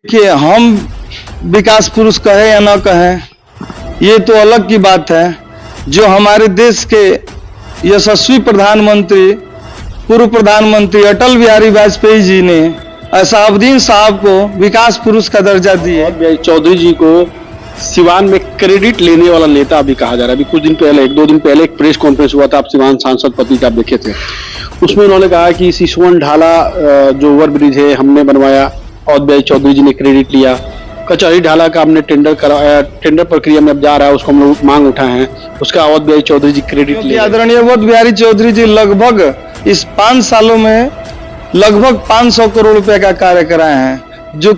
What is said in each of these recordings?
कि हम विकास पुरुष कहे या न कहें, ये तो अलग की बात है। जो हमारे देश के यशस्वी प्रधानमंत्री, पूर्व प्रधानमंत्री अटल बिहारी वाजपेयी जी ने असाउद्दीन साहब को विकास पुरुष का दर्जा दिए। चौधरी जी को सिवान में क्रेडिट लेने वाला नेता अभी कहा जा रहा है। अभी कुछ दिन पहले, एक दो दिन पहले एक प्रेस कॉन्फ्रेंस हुआ था, आप सिवान सांसद पति का आप देखे थे, उसमें उन्होंने कहा कि सिसवन ढाला जो ओवर ब्रिज है हमने बनवाया, और बिहारी चौधरी जी ने क्रेडिट लिया। कचहरी ढाला का हमने टेंडर कराया, टेंडर प्रक्रिया में अब जा रहा है, उसको हम लोग मांग उठाए हैं, उसका अवध बिहारी चौधरी जी क्रेडिट लिया। आदरणीय अवध बिहारी चौधरी जी लगभग इस 5 सालों में लगभग 500 करोड़ रुपए का कार्य कराए हैं, जो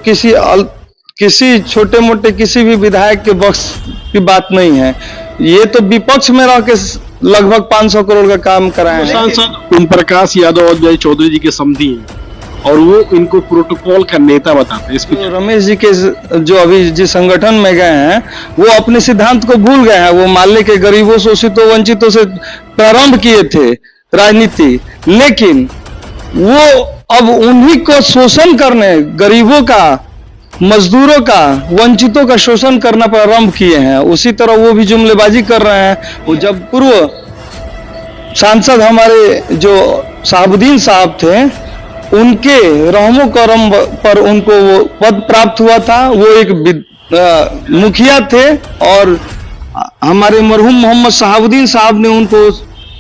किसी छोटे मोटे किसी भी विधायक के बख्श की बात नहीं है। ये तो विपक्ष में रह के लगभग 500 करोड़ का काम कराए हैं। सांसद ओम प्रकाश यादव और बिहारी चौधरी जी के समधी हैं और वो इनको प्रोटोकॉल का नेता बताते हैं। तो रमेश जी के जो अभी जिस संगठन में गए हैं, वो अपने सिद्धांत को भूल गए हैं। वो माले के गरीबों, शोषितों, वंचितों से प्रारंभ किए थे राजनीति, लेकिन वो अब उन्हीं को शोषण करने, गरीबों का, मजदूरों का, वंचितों का शोषण करना प्रारंभ किए हैं। उसी तरह वो भी जुमलेबाजी कर रहे हैं। वो जब पूर्व सांसद हमारे जो शहाबुद्दीन साहब थे, उनके रहमो करम पर उनको वो पद प्राप्त हुआ था। वो एक मुखिया थे और हमारे मरहूम मोहम्मद शहाबुद्दीन साहब ने उनको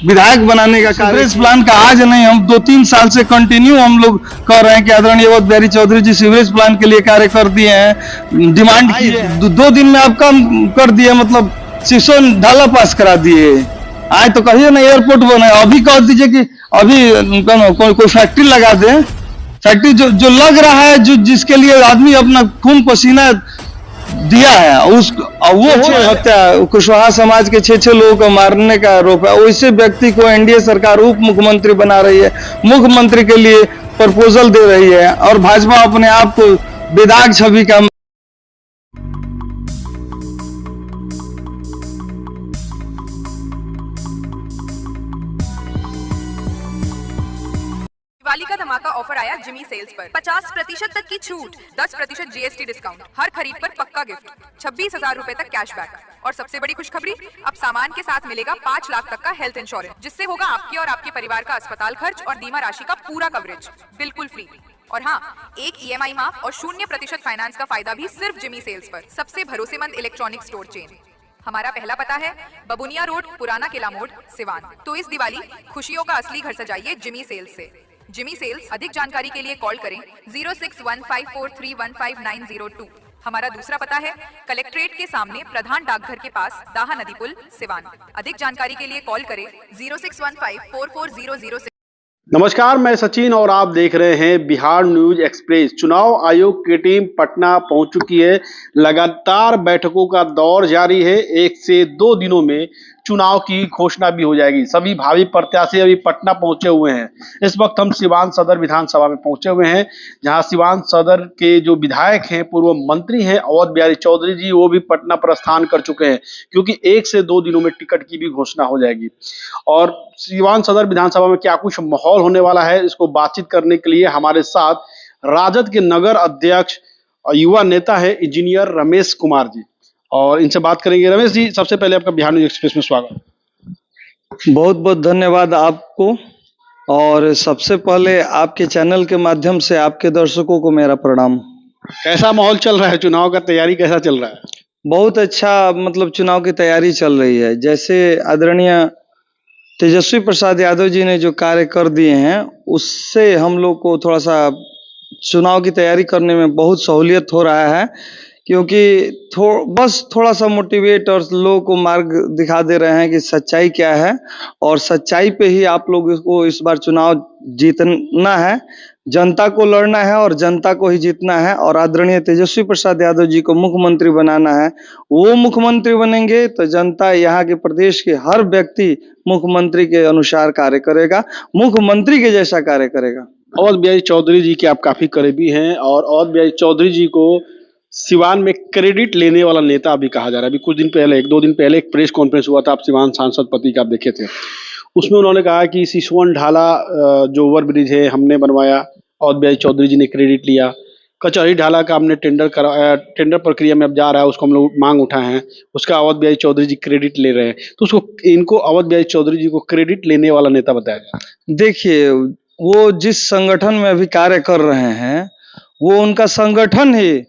विधायक बनाने का कार्य। सीवरेज प्लान का आज नहीं, हम 2-3 साल से कंटिन्यू हम लोग कर रहे हैं कि आदरणीय अवध बिहारी चौधरी जी सीवरेज प्लान के लिए कार्य कर दिए हैं। डिमांड की 2 दिन में आप काम कर दिए, मतलब सिसोन ढाला पास करा दिए। आए तो कहिए ना एयरपोर्ट बना, अभी कह दीजिए कि अभी कोई फैक्ट्री लगा दे। फैक्ट्री जो लग रहा है, जो जिसके लिए आदमी अपना खून पसीना दिया है, वो हत्या, कुशवाहा समाज के 6 लोगों को मारने का आरोप है। वैसे व्यक्ति को एनडीए सरकार उप मुख्यमंत्री बना रही है, मुख्यमंत्री के लिए प्रपोजल दे रही है, और भाजपा अपने आप को बेदाग छवि का दिवाली का धमाका ऑफर आया जिमी सेल्स पर। 50% तक की छूट, 10% जीएसटी डिस्काउंट, हर खरीद पर पक्का गिफ्ट, 26,000 रुपए तक कैशबैक, और सबसे बड़ी खुशखबरी, अब सामान के साथ मिलेगा 5 लाख तक का हेल्थ इंश्योरेंस, जिससे होगा आपके और आपके परिवार का अस्पताल खर्च और बीमा राशि का पूरा कवरेज बिल्कुल फ्री। और हाँ, एक EMI माफ और 0% फाइनेंस का फायदा भी सिर्फ जिमी सेल्स पर। सबसे भरोसेमंद इलेक्ट्रॉनिक स्टोर चेन। हमारा पहला पता है बबुनिया रोड, पुराना किला मोड़, सिवान। तो इस दिवाली खुशियों का असली घर सजाइए जिमी सेल्स से। Jimmy Sales. अधिक जानकारी के लिए कॉल करें 0615431592। हमारा दूसरा पता है कलेक्ट्रेट के सामने प्रधान डाकघर के पास, दाहा नदी पुल, सिवान। अधिक जानकारी के लिए कॉल करें 0615440006। नमस्कार, मैं सचिन और आप देख रहे हैं बिहार न्यूज एक्सप्रेस। चुनाव आयोग की टीम पटना पहुंच चुकी है। लगातार बैठकों का दौर जारी है। 1 से 2 दिनों में चुनाव की घोषणा भी हो जाएगी। सभी भावी प्रत्याशी अभी पटना पहुंचे हुए हैं। इस वक्त हम सिवान सदर विधानसभा में पहुंचे हुए हैं, जहां सिवान सदर के जो विधायक हैं, पूर्व मंत्री हैं अवध बिहारी चौधरी जी, वो भी पटना प्रस्थान कर चुके हैं, क्योंकि 1 से 2 दिनों में टिकट की भी घोषणा हो जाएगी। और सिवान सदर विधानसभा में क्या कुछ माहौल होने वाला है, इसको बातचीत करने के लिए हमारे साथ राजद के नगर अध्यक्ष और युवा नेता है इंजीनियर रमेश कुमार जी, और इनसे बात करेंगे। रमेश जी, सबसे पहले आपका बिहार न्यूज एक्सप्रेस में स्वागत। बहुत बहुत धन्यवाद आपको, और सबसे पहले आपके चैनल के माध्यम से आपके दर्शकों को मेरा प्रणाम। कैसा माहौल चल रहा है? चुनाव का तैयारी कैसा चल रहा है? बहुत अच्छा, मतलब चुनाव की तैयारी चल रही है। जैसे आदरणीय तेजस्वी प्रसाद यादव जी ने जो कार्य कर दिए हैं, उससे हम लोग को थोड़ा सा चुनाव की तैयारी करने में बहुत सहूलियत हो रहा है, क्योंकि बस थोड़ा सा मोटिवेट और लोगों को मार्ग दिखा दे रहे हैं कि सच्चाई क्या है, और सच्चाई पे ही आप लोगों को इस बार चुनाव जीतना है, जनता को लड़ना है और जनता को ही जीतना है, और आदरणीय तेजस्वी प्रसाद यादव जी को मुख्यमंत्री बनाना है। वो मुख्यमंत्री बनेंगे तो जनता, यहाँ के प्रदेश के हर व्यक्ति मुख्यमंत्री के अनुसार कार्य करेगा, मुख्यमंत्री के जैसा कार्य करेगा। अवध बिहारी चौधरी जी के आप काफी करीबी हैं, और अवध बिहारी चौधरी जी को सिवान में क्रेडिट लेने वाला नेता अभी कहा जा रहा है। अभी कुछ दिन पहले, 1-2 दिन पहले एक प्रेस कॉन्फ्रेंस हुआ था, आप सिवान सांसद पति का आप देखे थे, उसमें उन्होंने कहा कि सिसवन ढाला जो ओवर ब्रिज है हमने बनवाया, अवध बिहारी चौधरी जी ने क्रेडिट लिया। कचहरी ढाला का हमने टेंडर प्रक्रिया में अब जा रहा है, उसको हम लोग मांग उठाए हैं, उसका अवध बिहारी चौधरी जी क्रेडिट ले रहे हैं, तो उसको इनको अवध बिहारी चौधरी जी को क्रेडिट लेने वाला नेता बताया गया। देखिए, वो जिस संगठन में अभी कार्य कर रहे हैं, वो उनका संगठन ही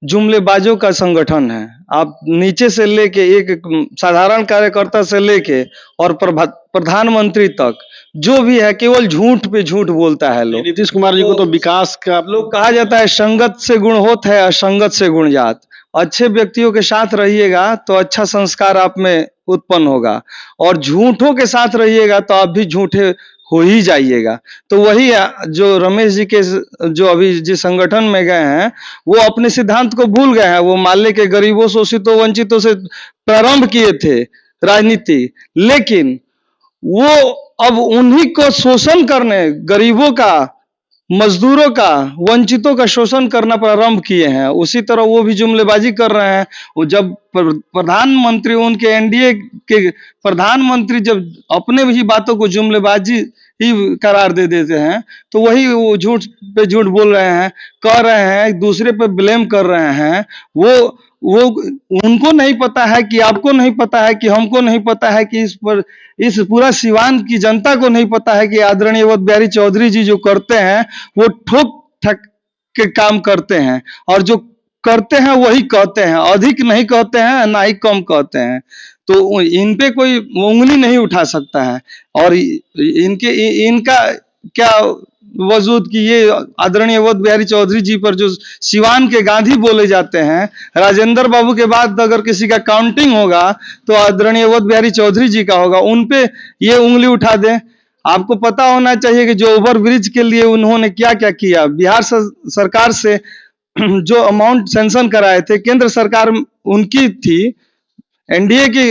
जुमलेबाजों का संगठन है। आप नीचे से लेके एक साधारण कार्यकर्ता से लेके और प्रधानमंत्री तक जो भी है केवल झूठ पे झूठ बोलता है लोग। नीतीश कुमार जी को तो विकास का लोग कहा जाता है संगत से गुण होत है, असंगत से गुण जात। अच्छे व्यक्तियों के साथ रहिएगा तो अच्छा संस्कार आप में उत्पन्न होगा, और झूठों के साथ रहिएगा तो आप भी झूठे हो ही जाइएगा। तो वही जो रमेश जी के जो अभी जिस संगठन में गए हैं, वो अपने सिद्धांत को भूल गए हैं। वो माले के गरीबों, शोषितों, वंचितों से प्रारंभ किए थे राजनीति, लेकिन वो अब उन्हीं को शोषण करने, गरीबों का, मजदूरों का, वंचितों का शोषण करना प्रारंभ किए हैं। उसी तरह वो भी जुमलेबाजी कर रहे हैं। वो जब प्रधानमंत्री, उनके एनडीए के प्रधानमंत्री जब अपने भी बातों को जुमलेबाजी ही करार दे देते हैं, तो वही वो झूठ पे झूठ बोल रहे हैं, कह रहे हैं, दूसरे पे ब्लेम कर रहे हैं। वो उनको नहीं पता है कि आपको नहीं पता है कि हमको नहीं पता है कि इस पूरा सिवान की जनता को नहीं पता है कि आदरणीय अवध बिहारी चौधरी जी जो करते हैं वो ठोक ठक के काम करते हैं, और जो करते हैं वही कहते हैं, अधिक नहीं कहते हैं ना ही कम कहते हैं। तो इन पे कोई उंगली नहीं उठा सकता है। और इनका क्या वजूद कि ये आदरणीय अवध बिहारी चौधरी जी पर जो सिवान के गांधी बोले जाते हैं, राजेंद्र बाबू के बाद अगर किसी का काउंटिंग होगा तो आदरणीय अवध बिहारी चौधरी जी का होगा, उन पे ये उंगली उठा दे। आपको पता होना चाहिए कि जो ओवर ब्रिज के लिए उन्होंने क्या क्या किया। बिहार सरकार से जो अमाउंट सैंक्शन कराए थे, केंद्र सरकार उनकी थी, एनडीए की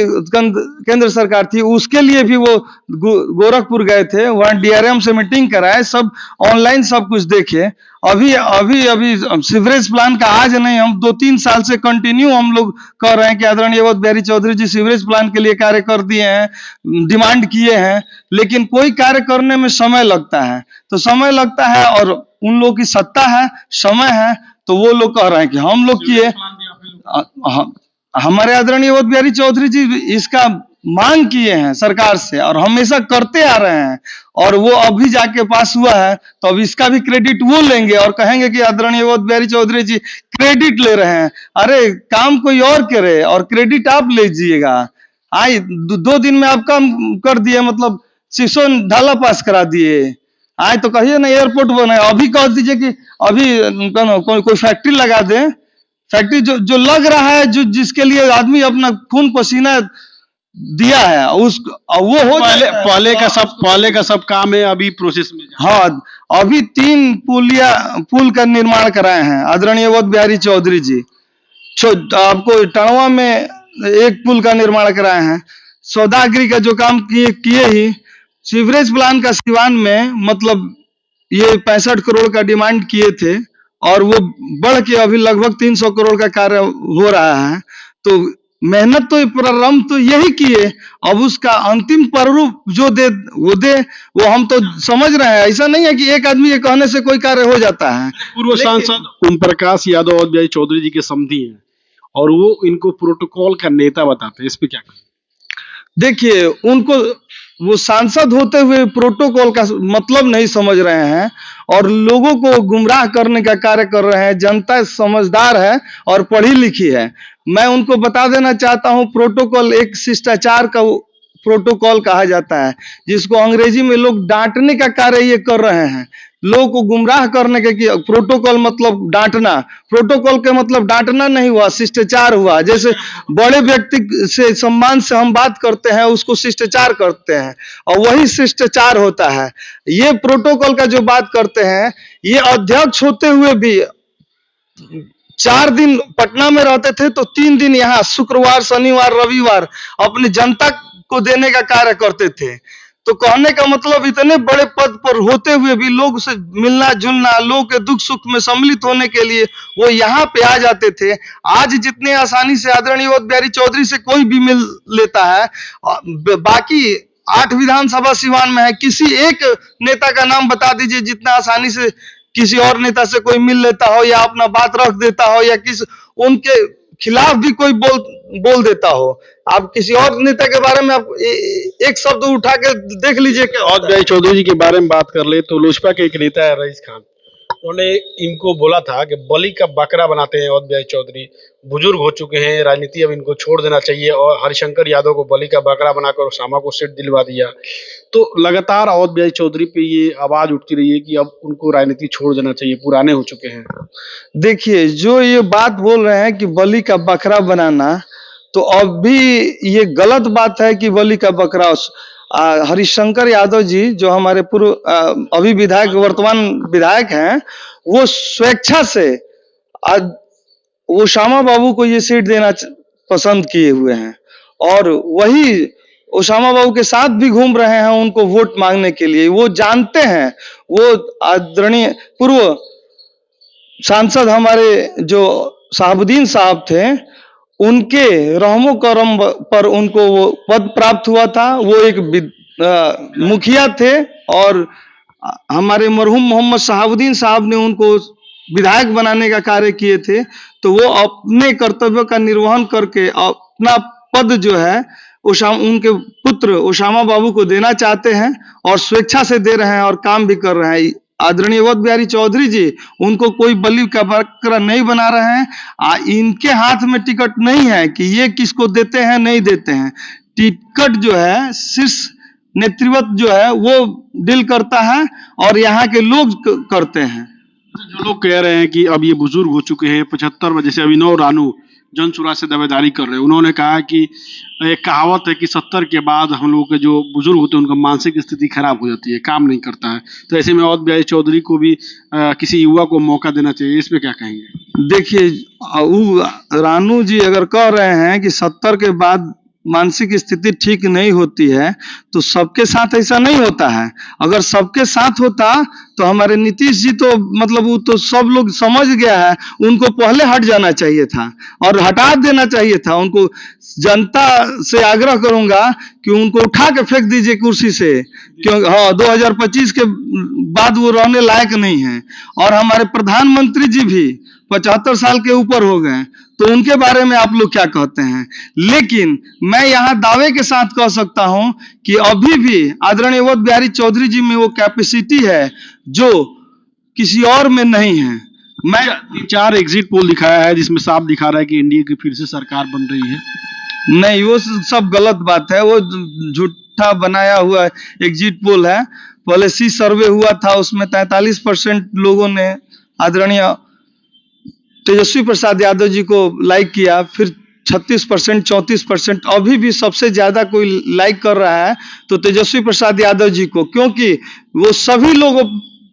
केंद्र सरकार थी, उसके लिए भी वो गोरखपुर गए थे, वहां डीआरएम से मीटिंग कराए, सब ऑनलाइन सब कुछ देखे। अभी सीवरेज प्लान का आज नहीं, हम 2-3 साल से कंटिन्यू हम लोग कह रहे हैं कि आदरणीय अवध बिहारी चौधरी जी सीवरेज प्लान के लिए कार्य कर दिए हैं, डिमांड किए हैं, लेकिन कोई कार्य करने में समय लगता है। तो समय लगता है, और उन लोगों की सत्ता है, समय है, तो वो लोग कह रहे हैं कि हम लोग किए। हमारे आदरणीय अवध बिहारी चौधरी जी इसका मांग किए हैं सरकार से, और हमेशा करते आ रहे हैं, और वो अभी जाके पास हुआ है, तो अब इसका भी क्रेडिट वो लेंगे और कहेंगे कि आदरणीय अवध बिहारी चौधरी जी क्रेडिट ले रहे हैं। अरे काम कोई और करे और क्रेडिट आप लीजिएगा। 2 दिन में आप काम कर दिए, मतलब शीशो ढाला पास करा दिए। आए तो कहिए ना एयरपोर्ट बने, अभी कह दीजिए कि अभी कोई फैक्ट्री लगा दे। फैक्ट्री जो लग रहा है, जो जिसके लिए आदमी अपना खून पसीना दिया है, उस वो हो पहले का सब काम है अभी प्रोसेस में। हाँ, अभी 3 पुल का निर्माण कराए हैं आदरणीय अवध बिहारी चौधरी जी। आपको टणवा में 1 पुल का निर्माण कराए हैं। सौदागरी का जो काम किए ही, सीवरेज प्लान का सिवान में मतलब ये 65 करोड़ का डिमांड किए थे, और वो बढ़ के अभी लगभग 300 करोड़ का कार्य हो रहा है। तो मेहनत तो प्रारंभ तो यही किए, अब उसका अंतिम प्रारूप जो दे वो हम तो समझ रहे हैं। ऐसा नहीं है कि एक आदमी के कहने से कोई कार्य हो जाता है। पूर्व सांसद ओम प्रकाश यादव अवध बिहारी चौधरी जी के समधी हैं, और वो इनको प्रोटोकॉल का नेता बताते हैं, इस पे क्या कहें? देखिए, उनको वो सांसद होते हुए प्रोटोकॉल का मतलब नहीं समझ रहे हैं, और लोगों को गुमराह करने का कार्य कर रहे हैं। जनता समझदार है और पढ़ी लिखी है। मैं उनको बता देना चाहता हूं, प्रोटोकॉल एक शिष्टाचार का प्रोटोकॉल कहा जाता है, जिसको अंग्रेजी में लोग डांटने का कार्य ये कर रहे हैं, लोगों को गुमराह करने के। प्रोटोकॉल मतलब डांटना, प्रोटोकॉल के मतलब डांटना नहीं हुआ, शिष्टाचार हुआ। जैसे बड़े व्यक्ति से सम्मान से हम बात करते हैं, उसको शिष्टाचार करते हैं, और वही शिष्टाचार होता है। ये प्रोटोकॉल का जो बात करते हैं, ये अध्यक्ष होते हुए भी 4 दिन पटना में रहते थे, तो 3 दिन यहाँ शुक्रवार, शनिवार, रविवार अपनी जनता को देने का कार्य करते थे। तो कहने का मतलब इतने बड़े पद पर होते हुए भी लोग से मिलना जुलना, लोगों के दुख सुख में सम्मिलित होने के लिए वो यहाँ पे आ जाते थे। आज जितने आसानी से आदरणीय अवध बिहारी चौधरी से कोई भी मिल लेता है, बाकी 8 विधानसभा सिवान में है, किसी एक नेता का नाम बता दीजिए जितना आसानी से किसी और नेता से कोई मिल लेता हो या अपना बात रख देता हो या उनके खिलाफ भी कोई बोल देता हो। आप किसी और नेता के बारे में आप एक शब्द उठा के देख लीजिए क्या और भाई चौधरी जी के बारे में बात कर ले तो लोजपा के एक नेता है रईस खान, उन्होंने इनको बोला था कि बलि का बकरा बनाते हैं और भाई चौधरी, बुजुर्ग हो चुके हैं, राजनीति अब इनको छोड़ देना चाहिए, और हरिशंकर यादव को बलि का बकरा बनाकर उसामा को सीट दिलवा दिया। तो लगातार अवध भाई चौधरी पे ये आवाज उठती रही है कि अब उनको राजनीति छोड़ देना चाहिए, पुराने हो चुके हैं। देखिए, जो ये बात बोल रहे हैं कि बलि का बकरा बनाना, तो अब भी ये गलत बात है कि बलि का बकरा हरिशंकर यादव जी जो हमारे पूर्व अभी विधायक वर्तमान विधायक हैं, वो स्वेच्छा से ओसामा बाबू को ये सीट देना पसंद किए हुए हैं और वही ओसामा बाबू के साथ भी घूम रहे हैं उनको वोट मांगने के लिए। वो जानते हैं, वो आदरणीय पूर्व सांसद हमारे जो शहाबुद्दीन साहब थे, उनके रहमो करम पर उनको वो पद प्राप्त हुआ था। वो एक मुखिया थे और हमारे मरहूम मोहम्मद शहाबुद्दीन साहब ने उनको विधायक बनाने का कार्य किए थे। तो वो अपने कर्तव्यों का निर्वहन करके अपना पद जो है उनके पुत्र ओसामा बाबू को देना चाहते हैं और स्वेच्छा से दे रहे हैं और काम भी कर रहे हैं। आदरणीय अवध बिहारी चौधरी जी उनको कोई बलि का बकरा नहीं बना रहे हैं। इनके हाथ में टिकट नहीं है कि ये किसको देते हैं नहीं देते हैं। टिकट जो है शीर्ष नेतृत्व जो है वो डील करता है और यहाँ के लोग करते हैं। जो लोग कह रहे हैं कि अब ये बुजुर्ग हो चुके हैं 75 में, जैसे अभिनव रानू जनसुराज से दावेदारी कर रहे हैं, उन्होंने कहा कि एक कहावत है कि 70 के बाद हम लोग के जो बुजुर्ग होते हैं उनका मानसिक स्थिति खराब हो जाती है, काम नहीं करता है। तो ऐसे में अवध बिहारी चौधरी को भी किसी युवा को मौका देना चाहिए, इस पे क्या कहेंगे? देखिए, रानू जी अगर कह रहे हैं कि 70 के बाद मानसिक स्थिति ठीक नहीं होती है, तो सबके साथ ऐसा नहीं होता है। अगर सबके साथ होता तो हमारे नीतीश जी तो मतलब वो तो सब लोग समझ गया है, उनको पहले हट जाना चाहिए था और हटा देना चाहिए था उनको। जनता से आग्रह करूंगा कि उनको उठा के फेंक दीजिए कुर्सी से, क्योंकि 2025 के बाद वो रहने लायक नहीं है। और हमारे प्रधानमंत्री जी भी 75 साल के ऊपर हो गए, तो उनके बारे में आप लोग क्या कहते हैं? लेकिन मैं यहाँ दावे के साथ कह सकता हूं कि अभी भी आदरणीय अवध बिहारी चौधरी जी में वो कैपेसिटी है जो किसी और में नहीं है। मैं 4 एग्जिट पोल दिखाया है जिसमें साफ दिखा रहा है कि इंडिया की फिर से सरकार बन रही है। नहीं, वो सब गलत बात है, वो झूठा बनाया हुआ एग्जिट पोल है। पहले सी सर्वे हुआ था, उसमें 43% लोगों ने आदरणीय तेजस्वी प्रसाद यादव जी को लाइक किया, फिर 36%, 34%। अभी भी सबसे ज्यादा कोई लाइक कर रहा है तो तेजस्वी प्रसाद यादव जी को, क्योंकि वो सभी लोगों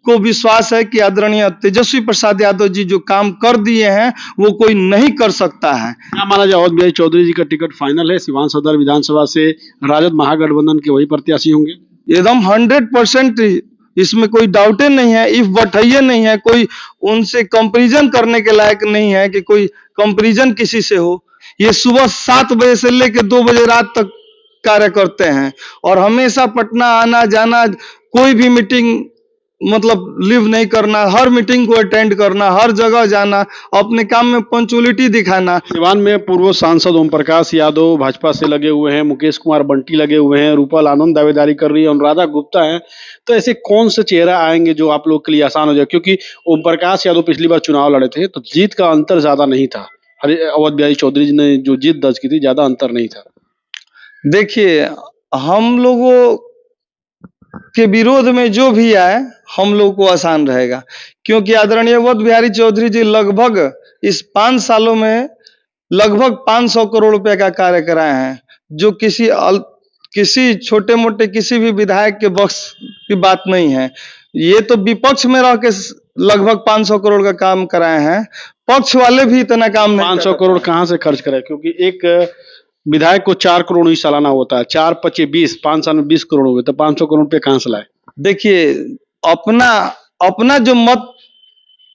को विश्वास है कि आदरणीय तेजस्वी प्रसाद यादव जी जो काम कर दिए हैं वो कोई नहीं कर सकता है। क्या माना जाए, अवध बिहारी चौधरी जी का टिकट फाइनल है? सिवान सदर विधानसभा से राजद महागठबंधन के वही प्रत्याशी होंगे? एकदम 100%, इसमें कोई डाउट नहीं है, इफ बटैया नहीं है, कोई उनसे कंपैरिजन करने के लायक नहीं है कि कोई कंपैरिजन किसी से हो। ये सुबह 7 बजे से लेकर 2 बजे रात तक कार्य करते हैं और हमेशा पटना आना जाना, कोई भी मीटिंग मतलब लीव नहीं करना, हर मीटिंग को अटेंड करना, हर जगह जाना, अपने काम में पंचुअलिटी दिखाना। सिवान में पूर्व सांसद ओम प्रकाश यादव भाजपा से लगे हुए हैं, मुकेश कुमार बंटी लगे हुए हैं, रूपल आनंद दावेदारी कर रही है, अनुराधा गुप्ता है। तो ऐसे कौन से चेहरा आएंगे जो आप लोग के लिए आसान हो जाए? क्योंकि ओम प्रकाश यादव पिछली बार चुनाव लड़े थे तो जीत का अंतर ज्यादा नहीं था, अवध बिहारी चौधरी जी ने जो जीत दर्ज की थी ज्यादा अंतर नहीं था। देखिए, हम लोगों के विरोध में जो भी आए हम लोग को आसान रहेगा, क्योंकि आदरणीय अवध बिहारी चौधरी जी लगभग इस 5 सालों में लगभग 500 करोड़ रुपए का कार्य कराए हैं, जो किसी छोटे मोटे किसी भी विधायक के बख्श की बात नहीं है। ये तो विपक्ष में रह के लगभग 500 करोड़ का काम कराए हैं, पक्ष वाले भी इतना काम नहीं। 500 करोड़ कहाँ से खर्च करे? क्योंकि एक विधायक को 4 करोड़ ही सालाना होता है, 4 × 5 = 20, 5 साल में 20 करोड़ हो गए, तो 500 करोड़ रुपए कहाँ से लाए? देखिए, अपना जो मत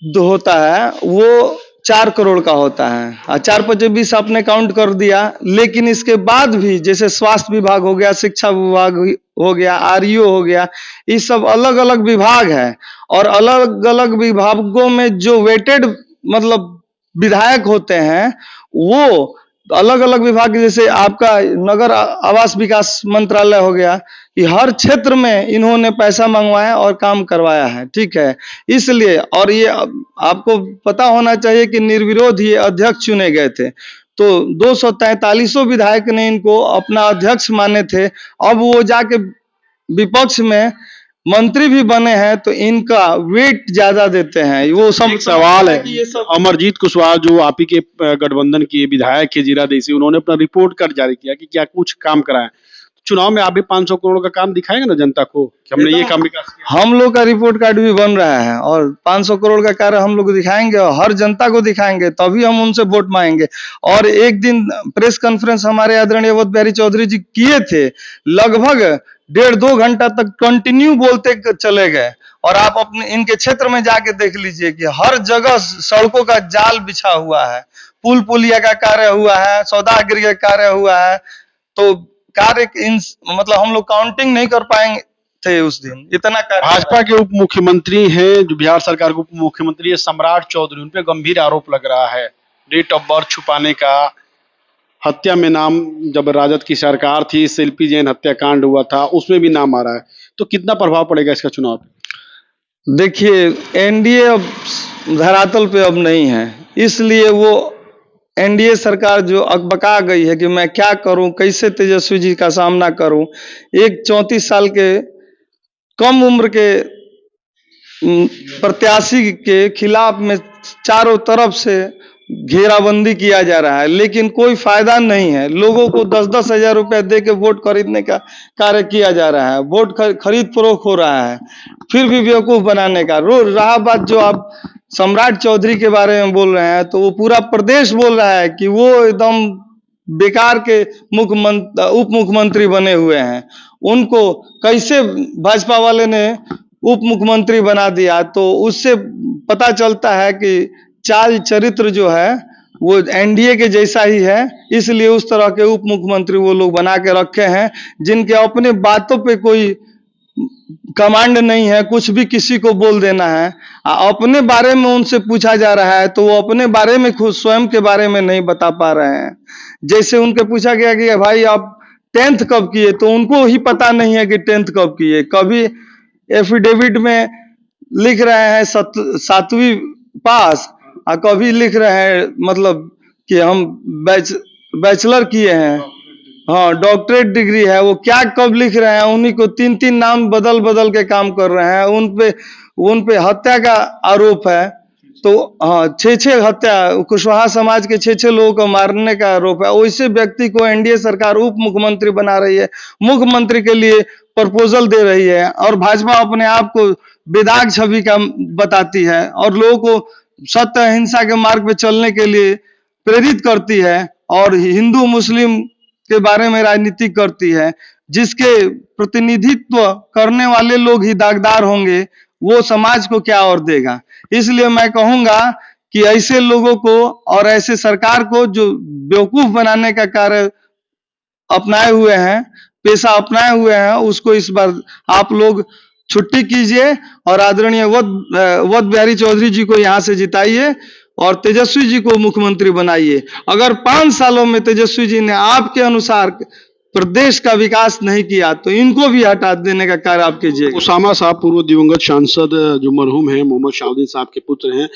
होता है वो 4 करोड़ का होता है और 4×5 आपने काउंट कर दिया। लेकिन इसके बाद भी जैसे स्वास्थ्य विभाग हो गया, शिक्षा विभाग हो गया, आरईओ हो गया, ये सब अलग अलग विभाग है और अलग अलग विभागों में जो वेटेड मतलब विधायक होते हैं वो अलग अलग विभाग, जैसे आपका नगर आवास विकास मंत्रालय हो गया, कि हर क्षेत्र में इन्होंने पैसा मंगवाया और काम करवाया है, ठीक है। इसलिए और ये आपको पता होना चाहिए कि निर्विरोध ये अध्यक्ष चुने गए थे, तो 243 विधायक ने इनको अपना अध्यक्ष माने थे। अब वो जाके विपक्ष में मंत्री भी बने हैं तो इनका वेट ज्यादा देते हैं। वो सब एक सवाल है, कि ये सब अमरजीत कुशवाहा जो आप ही के गठबंधन के विधायक है जीरादेसी, उन्होंने अपना रिपोर्ट कार्ड जारी किया कि क्या कुछ काम कराए। चुनाव में आप भी 500 करोड़ का काम दिखाएंगे ना जनता को कि हमने ये काम विकास किया। हम लोग का रिपोर्ट कार्ड भी बन रहा है और 500 करोड़ का कार्य हम लोग दिखाएंगे और हर जनता को दिखाएंगे, तभी हम उनसे वोट मांगेंगे। और एक दिन प्रेस कॉन्फ्रेंस हमारे आदरणीय अवध बिहारी चौधरी जी किए थे, लगभग 1.5-2 घंटा तक कंटिन्यू बोलते चले गए। और आप अपने इनके क्षेत्र में जाके देख लीजिए कि हर जगह सड़कों का जाल बिछा हुआ है, पुल पुलिया का कार्य हुआ है, सौदागरी का कार्य हुआ है। तो कार्य मतलब हम लोग काउंटिंग नहीं कर पाएंगे थे उस दिन, इतना कार्य। भाजपा के उप मुख्यमंत्री हैं, जो बिहार सरकार के उप मुख्यमंत्री है सम्राट चौधरी, उन पे गंभीर आरोप लग रहा है डेट ऑफ बर्थ छुपाने का, हत्या में नाम, जब राजद की सरकार थी शिल्पी जैन हत्याकांड हुआ था उसमें भी नाम आ रहा है। तो कितना प्रभाव पड़ेगा इसका चुनाव पे? देखिए, एनडीए अब धरातल पे अब नहीं है, इसलिए वो एनडीए सरकार जो अकबका गई है कि मैं क्या करूं, कैसे तेजस्वी जी का सामना करूं। एक 34 साल के कम उम्र के प्रत्याशी के खिलाफ में चारों तरफ से घेराबंदी किया जा रहा है, लेकिन कोई फायदा नहीं है। लोगों को 10-10 हजार रुपए दे के वोट खरीदने का कार्य किया जा रहा है, वोट खरीद फरोख्त हो रहा है, फिर भी बेवकूफ बनाने का। रहा बात जो आप सम्राट चौधरी के बारे में बोल रहे हैं, तो वो पूरा प्रदेश बोल रहा है कि वो एकदम बेकार के उप मुख्यमंत्री बने हुए हैं। उनको कैसे भाजपा वाले ने उप मुख्यमंत्री बना दिया, तो उससे पता चलता है कि चाल चरित्र जो है वो एनडीए के जैसा ही है। इसलिए उस तरह के उप मुख्यमंत्री वो लोग बना के रखे हैं जिनके अपने बातों पे कोई कमांड नहीं है, कुछ भी किसी को बोल देना है। अपने बारे में उनसे पूछा जा रहा है तो वो अपने बारे में खुद स्वयं के बारे में नहीं बता पा रहे हैं। जैसे उनके पूछा गया कि भाई आप 10th कब किए, तो उनको ही पता नहीं है कि 10th कब किए। कभी एफिडेविट में लिख रहे हैं 7वीं पास, और कभी लिख रहे हैं मतलब कि हम बैचलर किए हैं, हाँ डॉक्टरेट डिग्री है। वो क्या कब लिख रहे हैं, उन्हीं को 3-3 नाम बदल बदल के काम कर रहे हैं। उन पे हत्या का आरोप है, तो हाँ 6-6 हत्या, कुशवाहा समाज के 6-6 लोगों को मारने का आरोप है। वैसे व्यक्ति को एनडीए सरकार उप मुख्यमंत्री बना रही है, मुख्यमंत्री के लिए प्रपोजल दे रही है, और भाजपा अपने आप को बेदाग छवि का बताती है और लोगों को सत्य अहिंसा के मार्ग पे चलने के लिए प्रेरित करती है और हिंदू मुस्लिम के बारे में राजनीति करती है। जिसके प्रतिनिधित्व करने वाले लोग ही दागदार होंगे, वो समाज को क्या और देगा। इसलिए मैं कहूंगा कि ऐसे लोगों को और ऐसे सरकार को जो बेवकूफ बनाने का कार्य अपनाए हुए हैं, पेशा अपनाए हुए हैं, उसको इस बार आप लोग छुट्टी कीजिए और आदरणीय वध बिहारी चौधरी जी को यहाँ से जिताइए और तेजस्वी जी को मुख्यमंत्री बनाइए। अगर 5 सालों में तेजस्वी जी ने आपके अनुसार प्रदेश का विकास नहीं किया तो इनको भी हटा देने का कार्य आप कीजिए। उसामा साहब पूर्व दिवंगत सांसद जो मरहूम हैं मोहम्मद शहाबुद्दीन साहब के पुत्र हैं,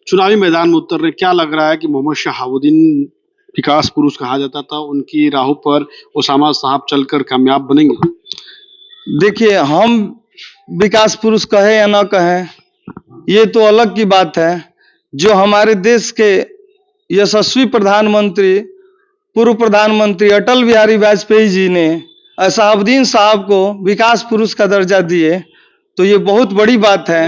चुनावी मैदान में उतर रहे। क्या लग रहा है कि मोहम्मद शहाबुद्दीन विकास पुरुष कहा जाता था, उनकी राहों पर उसामा साहब चलकर कामयाब बनेंगे? देखिए, हम विकास पुरुष कहे या ना कहे ये तो अलग की बात है। जो हमारे देश के यशस्वी प्रधानमंत्री, पूर्व प्रधानमंत्री अटल बिहारी वाजपेयी जी ने शहाबुद्दीन साहब को विकास पुरुष का दर्जा दिए, तो ये बहुत बड़ी बात है।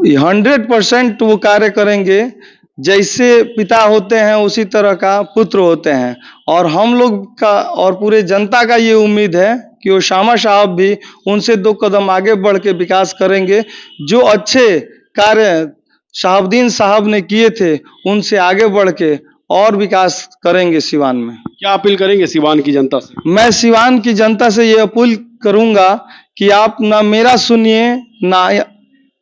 100% वो कार्य करेंगे, जैसे पिता होते हैं उसी तरह का पुत्र होते हैं। और हम लोग का और पूरे जनता का ये उम्मीद है कि उसामा साहब भी उनसे 2 कदम आगे बढ़ के विकास करेंगे। जो अच्छे कार्य शहाबुद्दीन साहब ने किए थे, उनसे आगे बढ़ के और विकास करेंगे सिवान में। क्या अपील करेंगे सिवान की जनता से? मैं सिवान की जनता से ये अपील करूंगा कि आप ना मेरा सुनिए ना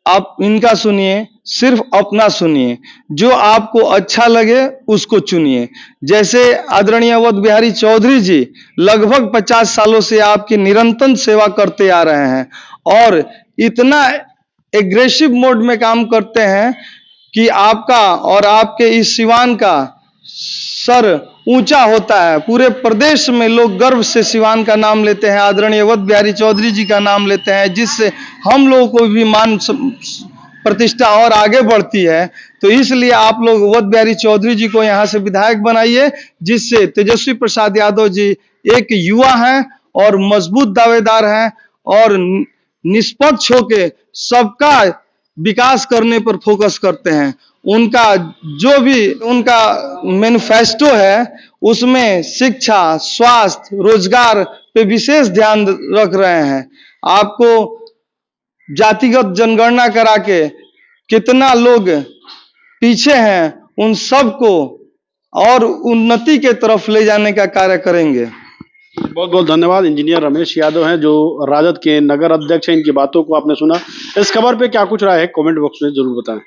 आप इनका सुनिए, सिर्फ अपना सुनिए। जो आपको अच्छा लगे उसको चुनिए। जैसे आदरणीय अवध बिहारी चौधरी जी लगभग 50 सालों से आपकी निरंतर सेवा करते आ रहे हैं और इतना एग्रेसिव मोड में काम करते हैं कि आपका और आपके इस सिवान का सर ऊंचा होता है। पूरे प्रदेश में लोग गर्व से सिवान का नाम लेते हैं, आदरणीय अवध बिहारी चौधरी जी का नाम लेते हैं, जिससे हम लोगों को भी मान प्रतिष्ठा और आगे बढ़ती है। तो इसलिए आप लोग अवध बिहारी चौधरी जी को यहाँ से विधायक बनाइए, जिससे तेजस्वी प्रसाद यादव जी एक युवा हैं और मजबूत दावेदार हैं और निष्पक्ष होके सबका विकास करने पर फोकस करते हैं। उनका जो भी उनका मैनिफेस्टो है उसमें शिक्षा, स्वास्थ्य, रोजगार पे विशेष ध्यान रख रहे हैं। आपको जातिगत जनगणना करा के कितना लोग पीछे हैं उन सबको और उन्नति के तरफ ले जाने का कार्य करेंगे। बहुत बहुत धन्यवाद। इंजीनियर रमेश यादव हैं जो राजद के नगर अध्यक्ष हैं। इनकी बातों को आपने सुना। इस खबर पे क्या कुछ राय है कमेंट बॉक्स में जरूर बताएं।